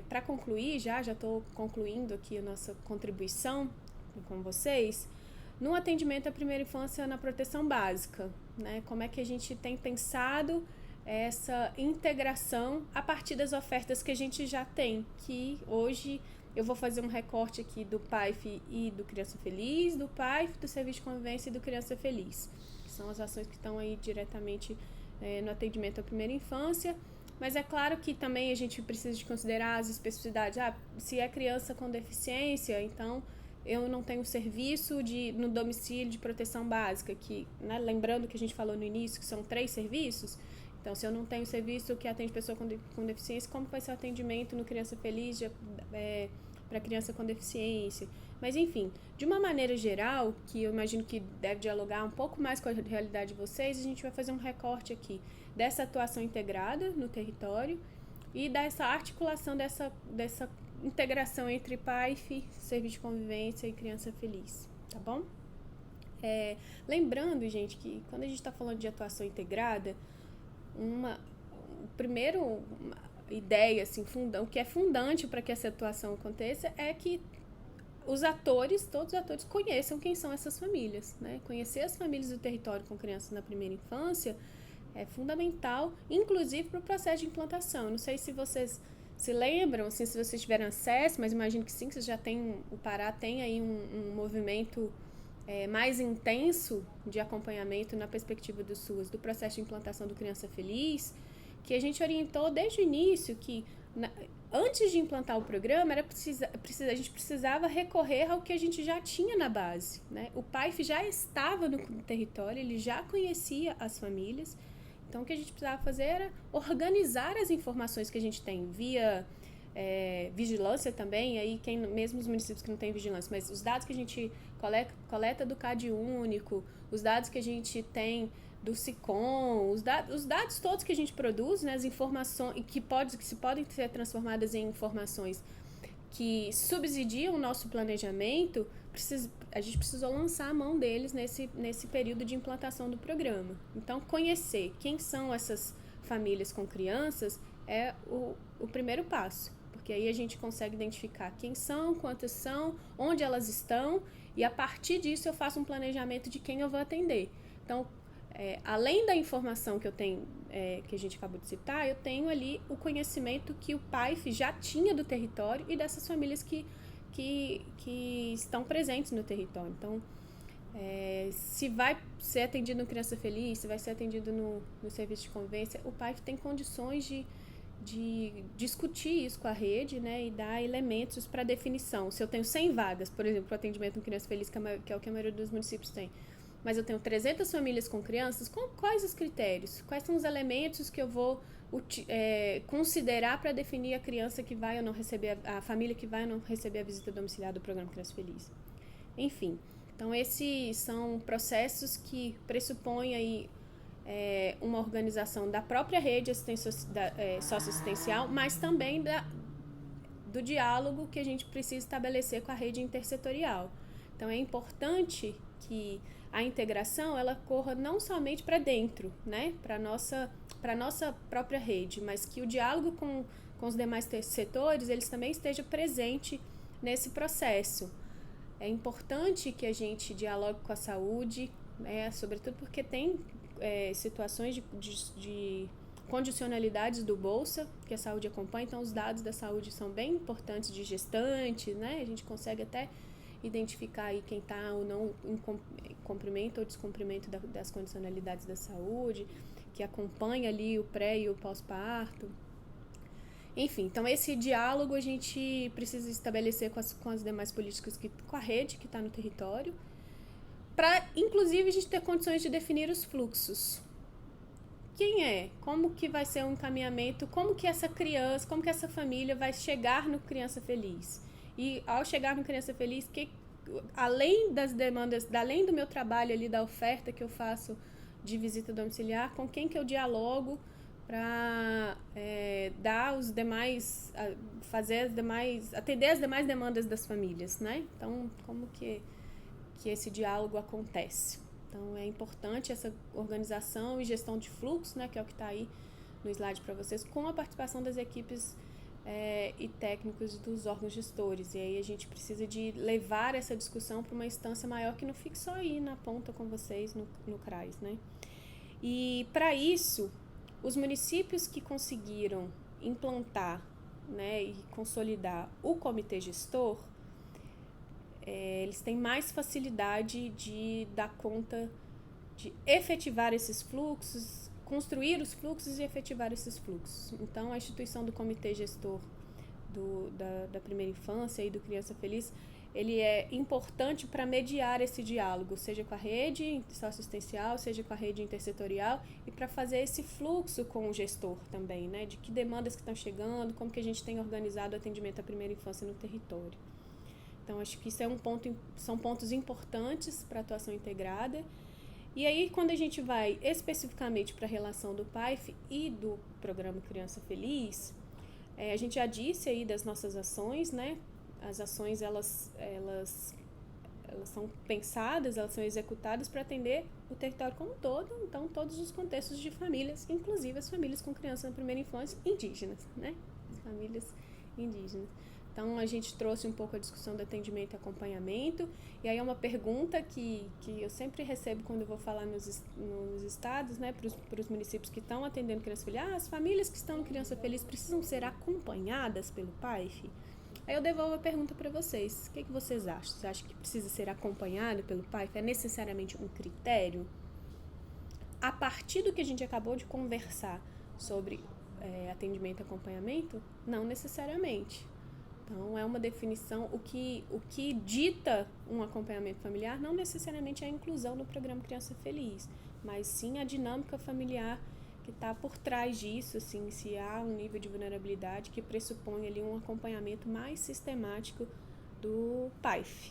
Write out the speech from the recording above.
Para concluir, já estou concluindo aqui a nossa contribuição com vocês, no atendimento à primeira infância na proteção básica, né? Como é que a gente tem pensado essa integração a partir das ofertas que a gente já tem, que hoje eu vou fazer um recorte aqui do PAIF e do Criança Feliz, do PAIF, do Serviço de Convivência e do Criança Feliz, que são as ações que estão aí diretamente no atendimento à primeira infância. Mas é claro que também a gente precisa de considerar as especificidades. Se é criança com deficiência, então eu não tenho serviço no domicílio de proteção básica, que, né, lembrando que a gente falou no início que são 3 serviços. Então, se eu não tenho serviço que atende pessoa com deficiência, como vai ser o atendimento no Criança Feliz para criança com deficiência? Mas, enfim, de uma maneira geral, que eu imagino que deve dialogar um pouco mais com a realidade de vocês, a gente vai fazer um recorte aqui dessa atuação integrada no território e dessa articulação dessa integração entre PAIF, Serviço de Convivência e Criança Feliz, tá bom? Lembrando, gente, que quando a gente está falando de atuação integrada, uma ideia, assim, o que é fundante para que essa atuação aconteça é que todos os atores conheçam quem são essas famílias, né? Conhecer as famílias do território com crianças na primeira infância é fundamental, inclusive para o processo de implantação. Não sei se vocês se lembram, assim, se vocês tiveram acesso, mas imagino que sim, que vocês já tem, o Pará tem aí um movimento mais intenso de acompanhamento na perspectiva do SUAS, do processo de implantação do Criança Feliz, que a gente orientou desde o início que antes de implantar o programa, a gente precisava recorrer ao que a gente já tinha na base, né? O PAIF já estava no território, ele já conhecia as famílias, então o que a gente precisava fazer era organizar as informações que a gente tem via vigilância também, aí mesmo os municípios que não têm vigilância, mas os dados que a gente coleta do CAD único, os dados que a gente tem do SICOM, os dados todos que a gente produz, né, as informações que podem ser transformadas em informações que subsidiam o nosso planejamento, a gente precisou lançar a mão deles nesse período de implantação do programa. Então, conhecer quem são essas famílias com crianças é o primeiro passo, porque aí a gente consegue identificar quem são, quantas são, onde elas estão, e a partir disso eu faço um planejamento de quem eu vou atender. Então, além da informação que eu tenho, que a gente acabou de citar, eu tenho ali o conhecimento que o PAIF já tinha do território e dessas famílias que estão presentes no território. Então, se vai ser atendido no Criança Feliz, se vai ser atendido no Serviço de Convivência, o PAIF tem condições de discutir isso com a rede, né, e dar elementos para definição. Se eu tenho 100 vagas, por exemplo, para o atendimento no Criança Feliz, que é o que a maioria dos municípios tem, mas eu tenho 300 famílias com crianças, quais os critérios? Quais são os elementos que eu vou considerar para definir a criança que vai ou não receber, a família que vai ou não receber a visita domiciliar do programa Criança Feliz? Enfim, então esses são processos que pressupõem aí uma organização da própria rede socioassistencial, mas também do diálogo que a gente precisa estabelecer com a rede intersetorial. Então é importante que a integração ela corra não somente para dentro, né, para nossa própria rede, mas que o diálogo com os demais setores eles também esteja presente nesse processo. É importante que a gente dialogue com a saúde, né, sobretudo porque tem situações de condicionalidades do Bolsa, que a saúde acompanha, então os dados da saúde são bem importantes de gestante, né, a gente consegue até identificar aí quem está ou não em cumprimento ou descumprimento das condicionalidades da saúde, que acompanha ali o pré e o pós-parto. Enfim, então esse diálogo a gente precisa estabelecer com as demais políticas, com a rede que está no território, para, inclusive, a gente ter condições de definir os fluxos. Quem é? Como que vai ser o encaminhamento? Como que essa criança, como que essa família vai chegar no Criança Feliz? E ao chegar no Criança Feliz, além das demandas, além do meu trabalho ali, da oferta que eu faço de visita domiciliar, com quem que eu dialogo para dar os demais, atender as demais demandas das famílias, né? Então, como que esse diálogo acontece? Então, é importante essa organização e gestão de fluxo, né, que é o que está aí no slide para vocês, com a participação das equipes e técnicos dos órgãos gestores. E aí a gente precisa de levar essa discussão para uma instância maior que não fique só aí na ponta com vocês no CRAS, né? E para isso, os municípios que conseguiram implantar, né, e consolidar o comitê gestor, eles têm mais facilidade de dar conta de efetivar esses fluxos, construir os fluxos e efetivar esses fluxos. Então, a instituição do comitê gestor da primeira infância e do Criança Feliz, ele é importante para mediar esse diálogo, seja com a rede socioassistencial, seja com a rede intersetorial, e para fazer esse fluxo com o gestor também, né, de que demandas que estão chegando, como que a gente tem organizado o atendimento à primeira infância no território. Então, acho que isso são pontos importantes para a atuação integrada. E aí, quando a gente vai especificamente para a relação do PAIF e do Programa Criança Feliz, a gente já disse aí das nossas ações, né? As ações, elas são pensadas, elas são executadas para atender o território como um todo, então todos os contextos de famílias, inclusive as famílias com criança na primeira infância indígenas, né? As famílias indígenas. Então, a gente trouxe um pouco a discussão do atendimento e acompanhamento, e aí é uma pergunta que eu sempre recebo quando eu vou falar nos estados, né, para os municípios que estão atendendo Criança Feliz. As famílias que estão no Criança Feliz precisam ser acompanhadas pelo PAIF? Aí eu devolvo a pergunta para vocês. O que vocês acham? Você acha que precisa ser acompanhado pelo PAIF? É necessariamente um critério? A partir do que a gente acabou de conversar sobre atendimento e acompanhamento, não necessariamente. Então, é uma definição, o que dita um acompanhamento familiar não necessariamente é a inclusão no programa Criança Feliz, mas sim a dinâmica familiar que está por trás disso, assim, se há um nível de vulnerabilidade que pressupõe ali um acompanhamento mais sistemático do PAIF.